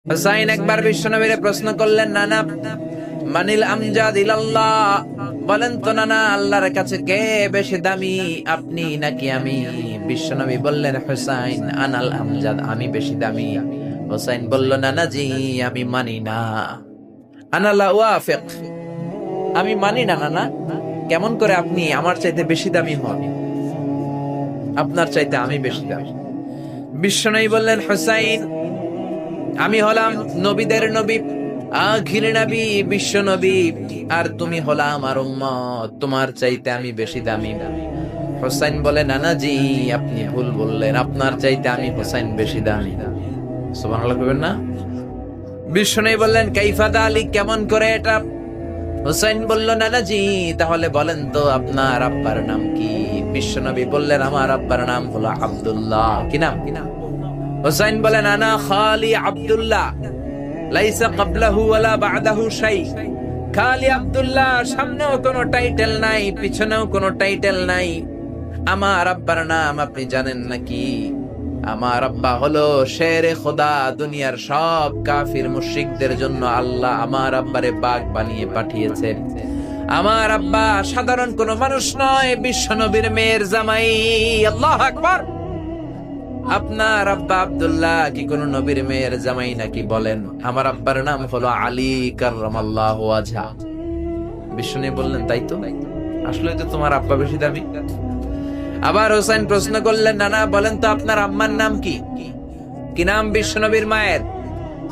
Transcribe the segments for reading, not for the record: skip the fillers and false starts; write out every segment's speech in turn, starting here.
হুসাইন একবার বিশ্বনবীরে প্রশ্ন করলেন, নানা মানিল আমজাদ ইলাল্লাহ, বলেন তো নানা আল্লাহর কাছে কে বেশি দামি, আপনি নাকি আমি? বিশ্বনবী বললেন, হুসাইন আনাল আমজাদ, আমি বেশি দামি। হুসাইন বলল, নানা জি আমি মানি না, আনা লা ওয়াফিক, আমি মানি না নানা। কেমন করে আপনি আমার চাইতে বেশি দামি হন? আপনার চাইতে আমি বেশি দামি। বিশ্বনবী বললেন, হুসাইন আমি হলাম নবীদের নবী, আখির নবী, বিশ্ব নবী, আর তুমি হলা আমার উম্মত, তোমার চাইতে আমি বেশি দামি। হুসাইন বলে, নানা জি আপনি ভুল বললেন, আপনার চাইতে আমি হুসাইন বেশি দামি। সুবহানাল্লাহ কইবেন না? বিশ্বনবী বললেন, কাইফা যালিক, কেমন করে এটা? হুসাইন বলল, নানা জি তাহলে বলেন তো আপনার আব্বার নাম কি? বিশ্বনবী বললেন, আমার আব্বার নাম হলো আব্দুল্লাহ। কি নাম? হুসাইন বলেন, আনা খালি আব্দুল্লাহ, লাইসা ক্বাবলাহু ওয়ালা বা'দাহু শাই। খালি আব্দুল্লাহ, সামনেও কোনো টাইটেল নাই, পিছনেও কোনো টাইটেল নাই। আমার আব্বার নাম আপনি জানেন নাকি? আমার আব্বা হলো শেরে খোদা, দুনিয়ার সব কাফির মুশরিকদের জন্য আল্লাহ আমার আব্বারে বাগ বানিয়ে পাঠিয়েছেন। আমার আব্বা সাধারণ কোনো মানুষ নয়, বিশ্বনবীর মেয়ের জামাই। আল্লাহু আকবার। আপনার আব্বা আব্দুল্লাহ কি কোন নবীর মেয়ের জামাই নাকি? বলেন, আমার আব্বার নাম হলো আলী কাররামাল্লাহু ওয়াজহা। বিশ্বনবী বললেন, তাই তো, আসলে তো তোমার আব্বা বেশি দামি। আবার হোসেন প্রশ্ন করলেন, নানা বলেন তো আপনার আম্মার নাম কি? কি নাম বিশ্বনবীর মায়ের?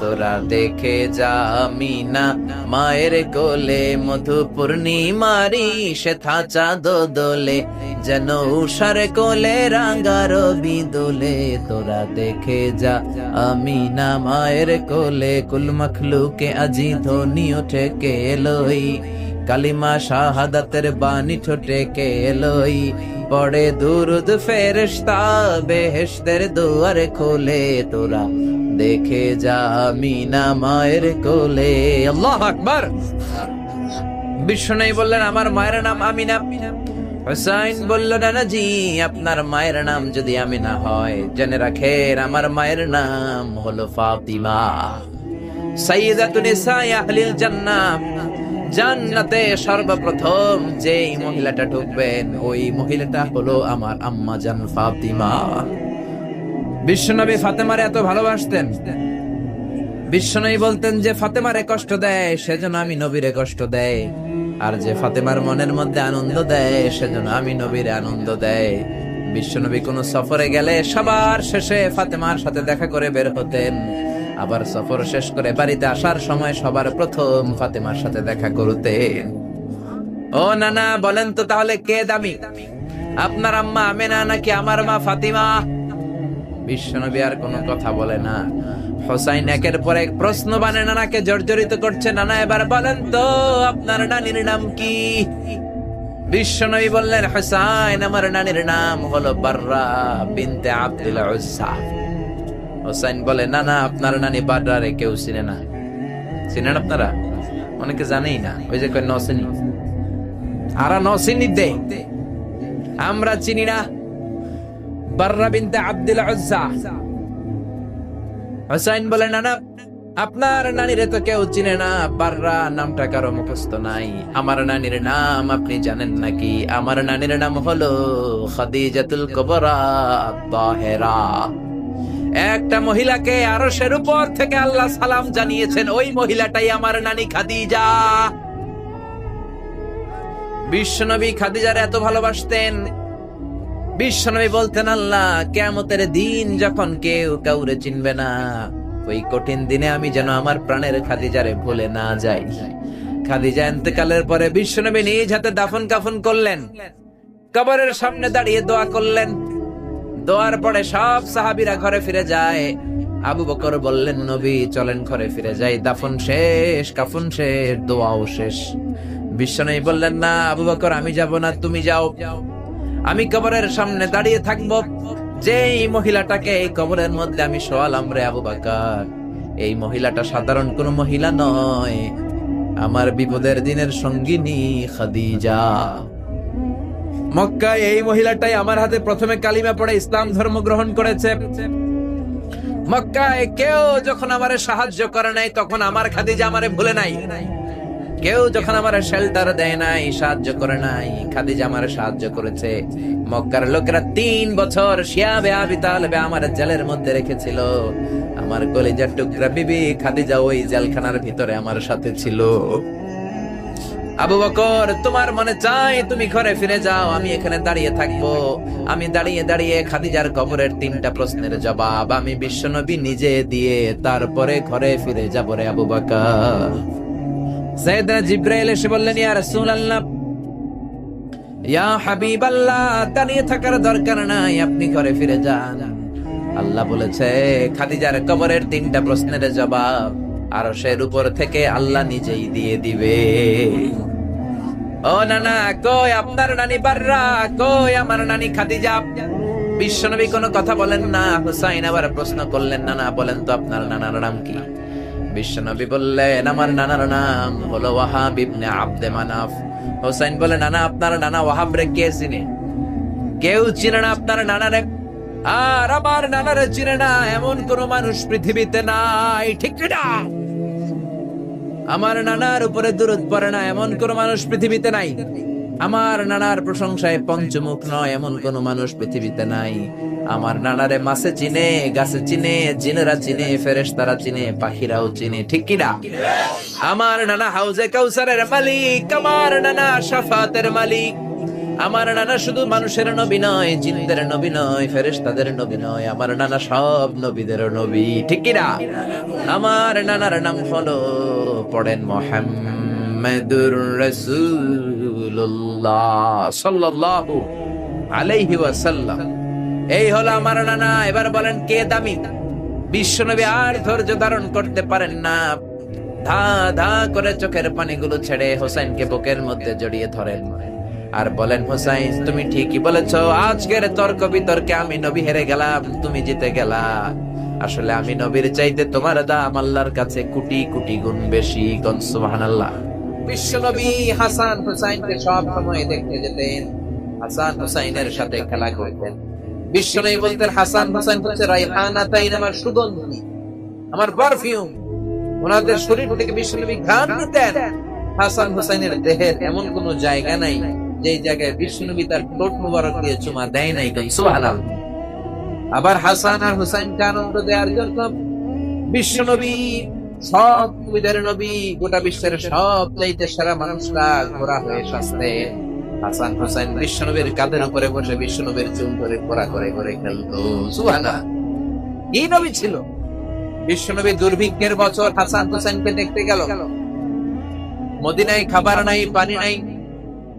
তোরা দেখে যা আমিনা মায়ের কোলে, মধু পূর্ণিমারি সেথা চাঁদ দোলে, যেন উষার কোলে রাঙা রবি দোলে। তোরা দেখে যা আমিনা মায়ের কোলে, কুল মখলুকে আজি ধ্বনি ওঠে কে এলোই, কালিমা শাহাদাতের বাণী ঠোঁটে কে এলোই, পড়ে দুরুদ ফেরেশতা বেহেশতের দুয়ার খোলে। তোরা দেখে যা আমিনা মায়ের কোলে। আল্লাহু আকবার। বিশ্বনবী বললেন, আমার মায়ের নাম আমিনা। হুসাইন বলল, নানা জি আপনার মায়ের নাম যদি আমিনা হয়, জেনে রাখেন আমার মায়ের নাম হলো ফাতিমা, সাইয়্যিদাতুন নিসাই আহলিল জান্নাহ। জান্নাতে সর্বপ্রথম যেই মহিলাটা ঢুকবেন, ওই মহিলাটা হলো আমার আম্মা জান ফাতিমা। বিশ্বনবী ফাতেমারে এত ভালোবাসতেন। বিশ্বনবী বলতেন, যে ফাতেমারে কষ্ট দেয় সেজন্য আমি নবীরে কষ্ট দেয়, আর যে ফাতেমার মনের মধ্যে আনন্দ দেয় সেজন্য আমি নবীরে আনন্দ দেয়। বিশ্বনবী কোন সফরে গেলে সবার শেষে ফাতেমার সাথে দেখা করে বের হতেন, আবার সফর শেষ করে বাড়িতে আসার সময় সবার প্রথম ফাতেমার সাথে দেখা করতেন। ও নানা বলেন তো তাহলে কে দামি, আপনার আম্মা আমেনা নাকি আমার মা ফাতিমা? বিশ্বনবী আর কোনো কথা বলে না। হোসাইন একের পর এক প্রশ্ন বানে নানাকে জর্জরিত করছে। নানা এবার বলেন তো আপনার নানির নাম কি? বিশ্বনবী বললেন, হোসাইন আমার নানির নাম হলো বাররা বিনতে আব্দুল উজ্জা। হোসাইন বলে, নানা আপনার নানি বাররা রে কেউ চিনে না। চিনেন আপনারা? অনেকে জানেই না, ওই যে কয় নসিনি, আরা নসিনি দে, আমরা চিনি না বাররা বিনতে আব্দুল উজ্জা। হোসাইন বলে, নানা আপনার নানিরে তো কেউ চিনে না, বাররা নামটা কারো মুখস্থ নাই। আমার নানির নাম আপনি জানেন নাকি? আমার নানির নাম হলো খাদিজাতুল কুবরা তাহেরা। একটা মহিলাকে আরশের উপর থেকে আল্লাহ সালাম জানিয়েছেন, ওই মহিলাটাই আমার নানি খাদিজা। বিশ্বনবী খাদিজার এত ভালোবাসতেন। বিশ্বনবী বলতেন, আল্লাহ কিয়ামতের দিন যখন কেউ কাউরে চিনবে না, ওই কঠিন দিনে আমি যেন আমার প্রাণের খাদিজারে ভুলে না যাই। খাদিজা ইন্তেকালের পরে বিশ্বনবী নিজ হাতে দাফন কাফন করলেন, কবরের সামনে দাঁড়িয়ে দোয়া করলেন। দোয়ার পরে সব সাহাবীরা ঘরে ফিরে যায়। আবু বকর বললেন, নবী চলেন ঘরে ফিরে যাই, দাফন শেষ, কাফন শেষ, দোয়াও শেষ। বিশ্বনবী বললেন, না আবু বকর আমি যাব না, তুমি যাও, আমি কবরের সামনে দাঁড়িয়ে থাকবো। যেই মহিলাটাকে এই কবরের মধ্যে আমি শোয়ালাম রে আবু বকর, এই মহিলাটা সাধারণ কোন মহিলা নয়, আমার বিপদের দিনের সঙ্গিনী খাদিজা। মক্কায় এই মহিলাটাই আমার হাতে প্রথমে কালিমা পড়ে ইসলাম ধর্ম গ্রহণ করেছে। মক্কায় কেউ যখন আমারে সাহায্য করে নাই, তখন আমার খাদিজা আমারে ভুলে নাই। কেউ যখন আমারে শেল্টার দেয় নাই, সাহায্য করে নাই, খাদিজা আমারে সাহায্য করেছে। মক্কার লোকেরা 3 বছর শিয়াবে আবি তালেবে আমার জেলের মধ্যে রেখেছিল। আমার কলিজার টুকরা বিবি খাদিজা ওই জেলখানার ভিতরে আমার সাথে ছিল। আবু বকর, তোমার মনে চায় তুমি ঘরে ফিরে যাও, আমি এখানে দাঁড়িয়ে থাকবো। আমি দাঁড়িয়ে দাঁড়িয়ে খাদিজার কবরের 3টা প্রশ্নের জবাব আমি বিশ্বনবী নিজে দিয়ে তারপরে ঘরে ফিরে যাব রে আবু বকর। সাইয়েদনা জিবরাইল এসে বললেন, ইয়া রাসূলুল্লাহ, ইয়া হাবিবাল্লাহ, দাঁড়িয়ে থাকার দরকার নাই, আপনি ঘরে ফিরে যান। আল্লাহ বলেছে খাদিজার কবরের 3টা প্রশ্নের জবাব আরশের উপর থেকে আল্লাহ নিজেই দিয়ে দিবে। ও নানা, কই আপনার নানি বাররা, কই আমার নানি খাদিজা? বিশ্বনবী কোনো কথা বলেন না। হুসাইন আবার প্রশ্ন করলেন, নানা বলেন তো আপনার নানার নাম কি? বিশ্বনবী বললেন, আমার নানার নাম হলো ওয়াহাব ইবনে আব্দে মানাফ। হুসাইন বলে, নানা আপনার নানা ওয়াহাব রে কে চিনে? কেউ চিনে না আপনার নানারে। আর আমার নানারে চিনে না এমন কোন মানুষ পৃথিবীতে নাই, ঠিক না? আমার নানার উপরে দুরূদ পড়ে না এমন কোন মানুষ পৃথিবীতে নাই। আমার নানার প্রশংসায় পঞ্চমুখ নয় এমন কোন মানুষ পৃথিবীতে নাই। আমার নানারে মাছে চিনে, গাছে চিনে, জিনেরা চিনে, ফেরেশতারা চিনে, পাখিরাও চিনে, ঠিক কিনা? আমার নানা হাউজে কাউসারের মালিক, আমার নানা শাফাতের মালিক। আমার নানা শুধু মানুষের নবী নয়, জিনদের নবী নয়, ফেরেশতাদের নবী নয়, আমার নানা সব নবীদের নবী, ঠিক কিনা? আমার নানার নাম হলো, পড়েন, মুহাম্মাদুর রাসূলুল্লাহ সাল্লাল্লাহু আলাইহি ওয়াসাল্লাম। এই হলো আমার নানা। এবার বলেন কে দামি? বিশ্বনবী আর ধৈর্য ধারণ করতে পারেন না, ধা ধা করে চোখের পানিগুলো ছেড়ে হোসেনকে বুকের মধ্যে জড়িয়ে ধরেন আর বলেন, হোসাইন তুমি ঠিকই বলেছো, আজকের তর্ক বিতর্কে আমি নবী হেরে গেলাম, তুমি জিতে গেলা। আসলে আমি নবীর চাইতে তোমার দাম আল্লাহর কাছে কোটি কোটি গুণ বেশি। সুবহানাল্লাহ। বিশ্বনবী হাসান হুসাইনকে সব সময় দেখতে যেতেন, হাসান হুসাইনের সাথে খেলা করতেন। বিশ্বনবী বলতেন, হাসান হুসাইন হচ্ছে রাইহানাতাইন, আমার সুগন্ধি, আমার পারফিউম। ওনাদের শরীর থেকে বিশ্বনবী ঘ্রাণ নিতেন। হাসান হুসাইনের দেহের এমন কোন জায়গা নাই যে জায়গায় বিশ্বনবী তার ঠোঁট মুবারক দিয়ে চুমা দেয় নাই। সুবহানাল্লাহ। আবার হাসান আর হুসাইনকে আনন্দ দেওয়ার জন্য বিশ্বনবী, সব নবীদের নবী, গোটা বিশ্বের সব চাইতে সেরা মানুষরা ঘোরা হয়ে সাজতে হাসান হুসাইন বিশ্বনবীর কাঁধের উপরে বসে বিশ্বনবীর চুল ধরে ঘোরা করে করে খেলতো। সুবহানাল্লাহ। এই নবী ছিল। বিশ্বনবী দুর্ভিক্ষের বছর হাসান হুসাইনকে দেখতে গেল। মদিনায় খাবার নাই, পানি নাই,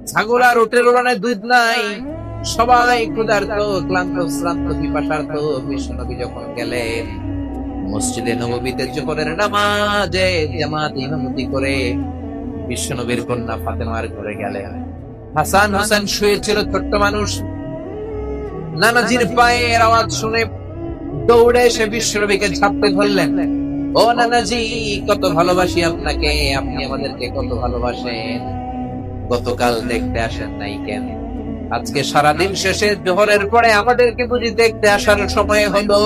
ছাগল আর উটের উড়ানে দুধ নাই, সবাই ক্ষুধার্ত, ক্লান্ত, শ্রান্ত, পিপাসার্ত। বিশ্বনবী যখন গেলেন মসজিদে নববীতে জোহরের নামাজে জামাত ইমামতি করে বিশ্বনবীর কন্যা ফাতেমার ঘরে গেলেন। হাসান হুসাইন শুয়েছিল, ছোট্ট মানুষ। নানাজির পায়ের আওয়াজ শুনে দৌড়ে এসে বিশ্বনবীকে ঝাপটে ধরলেন। ও নানাজি, কত ভালোবাসি আপনাকে, আপনি আমাদেরকে কত ভালোবাসেন। গতকাল দেখতে আসেন নাই কেন? আজকে সারাদিন শেষে জোহরের পরে আমাদেরকে বুঝি দেখতে আসার সময় হলো?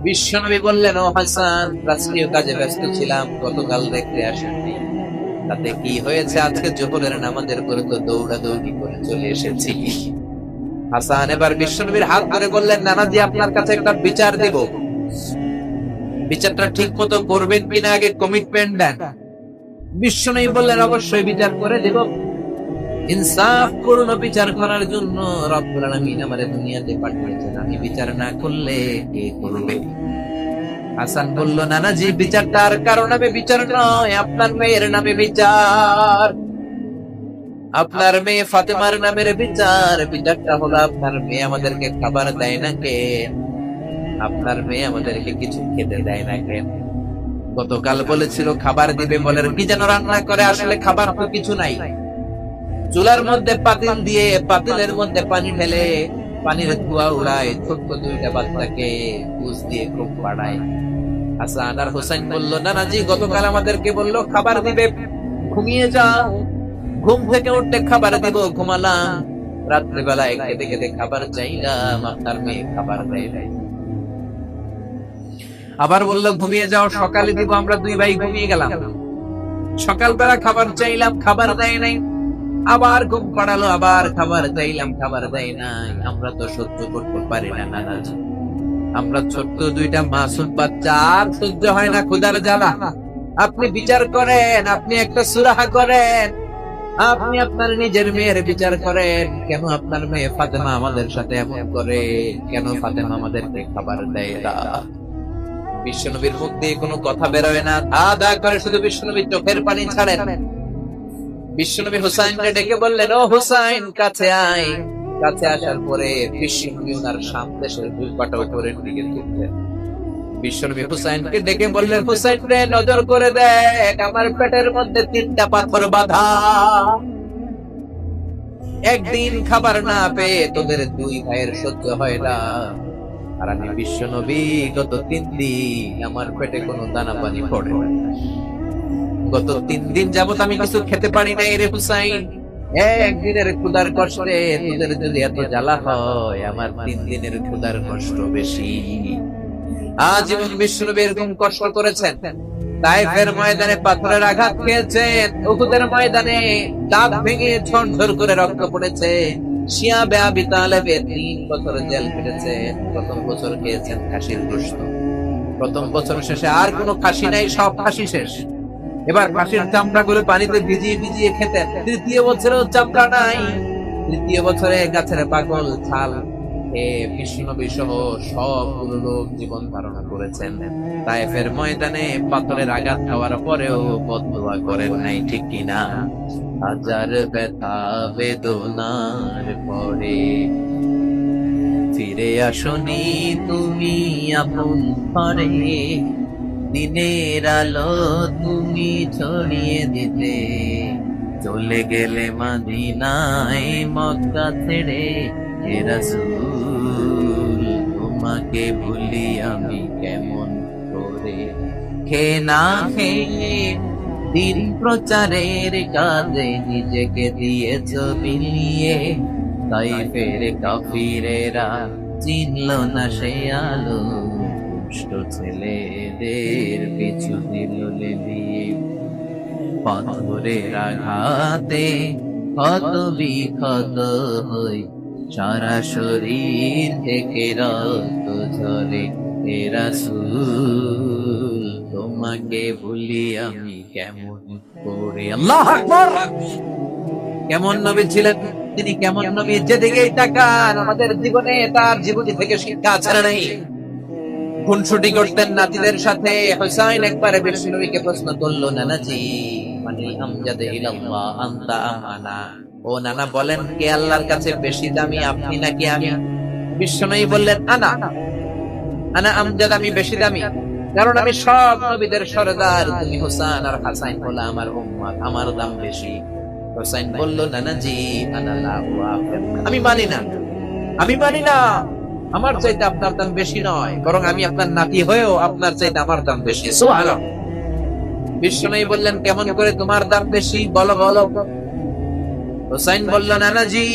বিশ্বনবী বললেন, ও হাসান, রাষ্ট্রীয় কাজে ব্যস্ত ছিলাম, গতকাল দেখতে আসেননি। তাতে কি হয়েছে? আজকে জোহরের নামাজের পরে তো দৌড়াদৌড়ি করে চলে এসেছি। হাসান এবার বিশ্বনবীর হাত ধরে বললেন, নানাজি, আপনার কাছে একটা বিচার দিব, বিচারটা ঠিক মতো করবেন কিনা আগে কমিটমেন্ট দেন। বিশ্বনবী বললেন, অবশ্যই বিচার করে দেব। ইনসাফপূর্ণ বিচার করার জন্য রব্বুল আলামিন আমাদের দুনিয়াতে পাঠিয়েছেন, আমি বিচার না করলে কে করবে? হাসান বলল, নানাজি, বিচারটা আর কারো নামে বিচার নয়, আপনার মেয়ের নামে বিচার, আপনার মেয়ে ফাতেমার নামের বিচার। বিচারটা হলো, আপনার মেয়ে আমাদেরকে খাবার দেয় না কেন? আপনার মেয়ে আমাদেরকে কিছু খেতে দেয় না কেন? গতকাল বলেছিল খাবার দিবে, বলে কি যেন রান্না করে, আসলে খাবার তো কিছু নাই। চুলার মধ্যে পাতিল দিয়ে পাতিলের মধ্যে পানি ঢেলে পানির ধোঁয়া উড়ায়, ছোট্ট 2টা বাচ্চাকে পুষ দিয়ে খুব পাড়ায়। হাসান আর হুসাইন বলল, নানাজি, গতকাল আমাদেরকে বললো খাবার দিবে, ঘুমিয়ে যাও। ঘুম থেকে উঠতে খাবার দিব, ঘুমালাম। রাত্রিবেলায় খেতে খেতে খাবার চাইলাম, আপনার মেয়ে খাবার দেয় নাই। আবার বললো ঘুমিয়ে যাও, সকালে দিব। আমরা দুই ভাই ঘুমিয়ে গেলাম। সকালবেলা খাবার চাইলাম, খাবার দেয় নাই। আবার ঘুম পাড়ালো, আবার খাবার চাইলাম, খাবার দেয় নাই। আমরা তো সহ্য করতে পারি না নানাজি। আমরা ছোট্ট দুইটা মাসুম বাচ্চা, আর সহ্য হয় না ক্ষুধার জ্বালা। আপনি বিচার করেন, আপনি একটা সুরাহা করেন, আপনি আপনার নিজের মেয়ের বিচার করেন। কেন আপনার মেয়ে ফাতেমা আমাদের সাথে এমন করে? কেন ফাতেমা আমাদেরকে খাবার দেয় না? বিশ্বনবীর মুখ দিয়ে কোনো কথা বেরোয় না, ধা ধা করে শুধু বিশ্বনবী চোখের পানি ছাড়েন। বিশ্বনবী হুসাইনকে ডেকে বললেন, ও হুসাইন কাছে আয়। কাছে আসার পরে বিশ্বনবী ওনার সামনে সে দুই পাটা উপরের দিকে তুললেন। বিশ্বনবী হুসাইনকে ডেকে বললেন, হুসাইন রে নজর করে দেখ, আমার পেটের মধ্যে 3টা পাথর বাঁধা। একদিন খাবার না পেয়ে তোদের দুই ভাইয়ের সহ্য হয় না। আর আমি বিশ্বনবী গত 3 দিন আমার পেটে কোনো দানা পানি পড়ে না। গত 3 দিন যাবত আমি কিছু খেতে পারি নাই রে হুসাইন। একদিনের ক্ষুধার কষ্টে তোদের যদি এত জ্বালা হয়, আমার 3 দিনের ক্ষুধার কষ্ট বেশি। আজীবন বিশ্বনবী এরকম কষ্ট করেছেন। তায়েফের ময়দানে পাথরের আঘাত খেয়েছেন, উহুদের ময়দানে দাঁত ভেঙে ঝরঝর করে রক্ত পড়েছে। শিয়াবে আবি তালেবে 3 বছর জেল কেটেছেন। প্রথম বছর খেয়েছেন খাসির গোশত। প্রথম বছর শেষে আর কোনো খাসি নাই, সব খাসি শেষ। এবার খাসির চামড়া গুলো পানিতে ভিজিয়ে ভিজিয়ে খেতেন। তৃতীয় বছরেও চামড়া নাই। তৃতীয় বছরে গাছের পাগল ছাল বিশ্বনবী সহ সবগুলো লোক জীবন ধারণা করেছেন। তায়েফের ময়দানে পাথরের আঘাত খাওয়ার পরেও বদদুয়া করেন নাই, ঠিক কিনা? হাজার ব্যথা বেদনার পরে ফিরে আসনি তুমি আপন ঘরে। দিনের আলো তুমি ছড়িয়ে দিতে, চলে গেলে মদিনায় মক্কা ছেড়ে। হে রাসূল তোমাকে ভুলি আমি কেমন করে? খেয়ে না খেয়ে দিন প্রচারের কাজে নিজেকে দিয়েছ বিলিয়ে। তাইফের কাফিরেরা চিনল না সে আলো, দুষ্ট ছেলেদের পিছু দিল লেলিয়ে। পাথরের আঘাতে ক্ষত বিক্ষত হই, সারা শরীর থেকে রক্ত ঝরে। হে রাসূল তোমাকে ভুলি আমি কেমন করে? আল্লাহু আকবার! কেমন নবী ছিলেন তিনি, কেমন নবী? যেদিকেই তাকান আমাদের জীবনে তার জীবনী থেকে শিক্ষা ছাড়া নেই। খুনসুটি করতেন নাতিদের সাথে। হুসাইন একবারে বিশ্বনবীকে প্রশ্ন করলো, নানাজি মানিল আমজাদে ইলাল্লাহ আনতা আমানা। ও নানা বলেন, কে আল্লাহর কাছে বেশি দামি, আপনি নাকি আমি? বিশ্বনবী বললেন, আনা আনা আমজাদ, আমি বেশি দামি, কারণ আমি সব নবীদের সরদার। তুমি হুসাইন আর হাসাইন হলো আমার উম্মত, আমার দাম বেশি। হুসাইন বলল, নানাজি আনা লা ওয়াফিক, আমি মানি না, আমি মানি না। আমার চাইতে আপনার দাম বেশি নয়, বরং আমি আপনার নাতি হয়েও আপনার চাইতে আমার দাম বেশি। সুবহানাল্লাহ। বিশ্বনবী বললেন, কেমন করে তোমার দাম বেশি? বলো বলো। হুসাইন বলল, নানাজি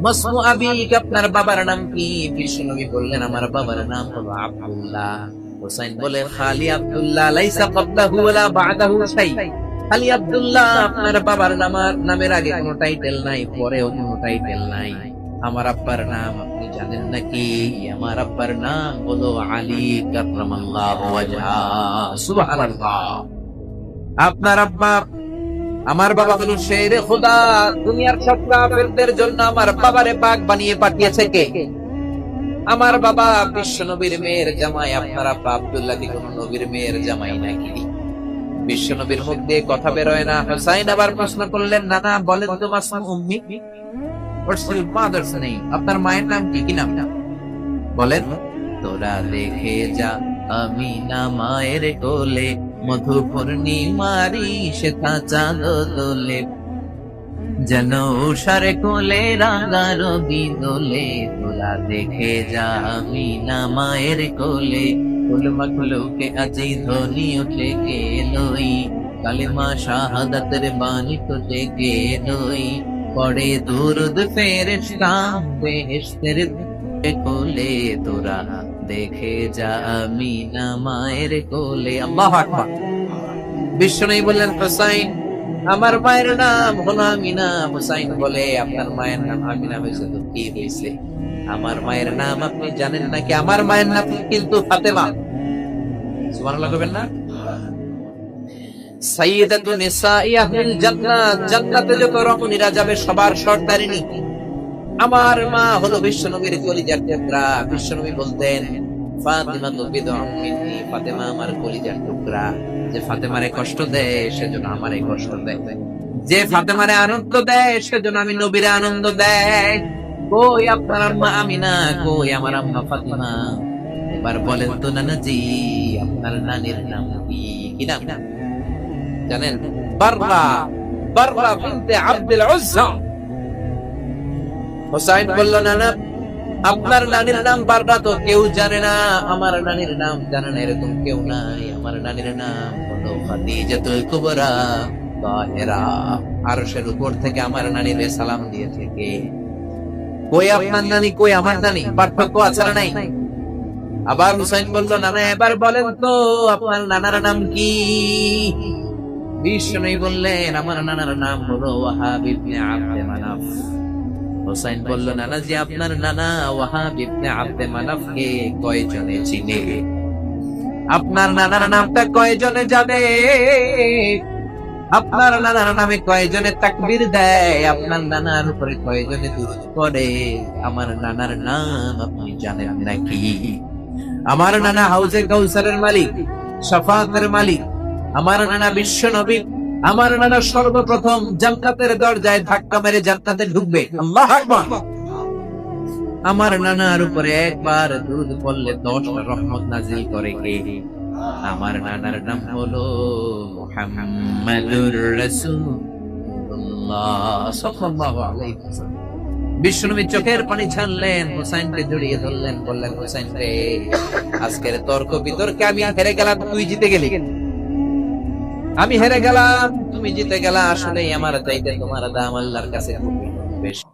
মাসমু আবিক, আপনার বাবার নাম কি? বিশ্বনবী বললেন, আমার বাবার নাম হলো আব্দুল্লাহ। হুসাইন বলে, খালি আব্দুল্লাহ, লাইসা ক্বাবলাহু ওয়ালা বা'দাহু শাই। খালি আব্দুল্লাহ, আপনার বাবার নামের আগে কোনো টাইটেল নাই, পরেও কোনো টাইটেল নাই। আমার আব্বার নাম আপনি জানেন নাকি? আমার আব্বার নাম হলো আলী কাররামাল্লাহু ওয়াজহা। সুবহানাল্লাহ। আপনার আব্বা, আমার বাবা হলো শেরে খোদা। দুনিয়ার সব কাফেরদের জন্য আমার বাবারে পাক বানিয়ে পাঠিয়েছে কে? আমার বাবা বিশ্ব নবীর মেয়ের জামাই। আপনার আব্বা আব্দুল্লাহ কি কোন নবীর মেয়ের জামাই নাকি? বিশ্ব নবীর মুখ দিয়ে কথা বেরোয় না। হুসাইন আবার প্রশ্ন করলেন, নানা বলেন তো মাসমু উম্মি, হোয়াটস ইওর মাদারস নেম? আপনার মায়ের নাম কি? কি নাম বলেন? তোরা দেখে যা আমিনা মায়ের কোলে, মধু পূর্ণিমারি শেখা চাঁদ দোলে, যেন উষার কোলে রাঙা রবি দোলে। তোরা দেখে যা আমিনা মায়ের কোলে, কুল মখলুকে আজি ধ্বনি উঠে গেলই, কালিমা শাহাদাতের বাণী তো জেগে এলই। পড়ে দুরুদ ফেরেশতা বেহেশতের কোলে, তোরা দেখে যা আমিনা মায়ের কোলে। আল্লাহু আকবার। বিশ্বনবী বললেন, হুসাইন আমার মায়ের নাম হলো আমিনা। হুসাইন বলে, আপনার মায়ের নাম আমিনা হয়েছে তো কি হয়েছে? আমার মায়ের নাম আপনি জানেন নাকি? আমার মায়ের নাম কিন্তু ফাতেমা। সুবহানাল্লাহ কইবেন না? সাইয়্যিদাতু নিসাই আহলিল জান্নাত, জান্নাতে যত রমণীরা যাবে সবার সর্দারিনী আমার মা হলো বিশ্বনবীর কলিজার টুকরা। বিশ্বনবী বলতেন, ফাতিমা তো বিদআম মিন্নি, ফাতেমা আমার কলিজার টুকরা। যে ফাতেমারে কষ্ট দেয় সেজন্য আমারে কষ্ট দেয়, যে ফাতেমারে আনন্দ দেয় সেজন্য আমি নবীরে আনন্দ দেয়। কই আপনার আম্মা আমিনা, কই আমার আম্মা ফাতিমা? এবার বলেন তো নানাজি, আপনার নানির নাম কি? কি নাম জানেন? বাররা, বাররা বিনতে আব্দুল উজ্জা। হুসাইন বলল, নানা আপনার নানির নাম বাররা তো কেউ জানে না, আমার নানির নাম জানে না এরকম কেউ নাই। আমার নানির নাম হলো খাদিজাতুল কুবরা তাহেরা। আরশের উপর থেকে আমার নানির সালাম দিয়ে থেকে। কই আপনার নানি, কই আমার নানি? পার্থক্য আছে না নাই? আবার হুসাইন বলল, নানা এবার বলেন তো আপনার নানার নাম কি? বিশ্বনবী বললেন, আমার নানার নাম হলো ওয়াহাব ইবনে আব্দে মানাফ। হুসাইন বলল, নানাজি আপনার নানা ওয়াহাব ইবনে আব্দে মানাফকে কয়জনে চিনে? আপনার নানার নামটা কয়জনে জানে? আপনার নানার নামে কয়জনে তাকবীর দেয়? আপনার নানার উপরে কয়জনে দুরূদ পড়ে? আমার নানার নাম আপনি জানেন নাকি? আমার নানা হাউজে কাউসারের মালিক, শাফাআতের মালিক। আমার নানা বিশ্ব নবী। আমার নানা সর্বপ্রথম জান্নাতের দরজায় ধাক্কা মেরে জান্নাতে ঢুকবে। আল্লাহু আকবার। আমার নানার উপরে একবার দুরূদ পড়লে 10টা রহমত নাজিল করে কে? আমার নানার নাম হলো মুহাম্মাদুর রাসূলুল্লাহ সাল্লাল্লাহু আলাইহি ওয়াসাল্লাম। বিশ্বনবী চোখের পানি ছাড়লেন, হুসাইনকে জড়িয়ে ধরলেন, বললেন, হুসাইন রে, আজকের তর্ক বিতর্কে আমি হেরে গেলাম, তুই জিতে গেলি। আমি হেরে গেলাম, তুমি জিতে গেলা। আসলে আমার চাইতে তোমার দাম আল্লাহর কাছে খুব বেশি।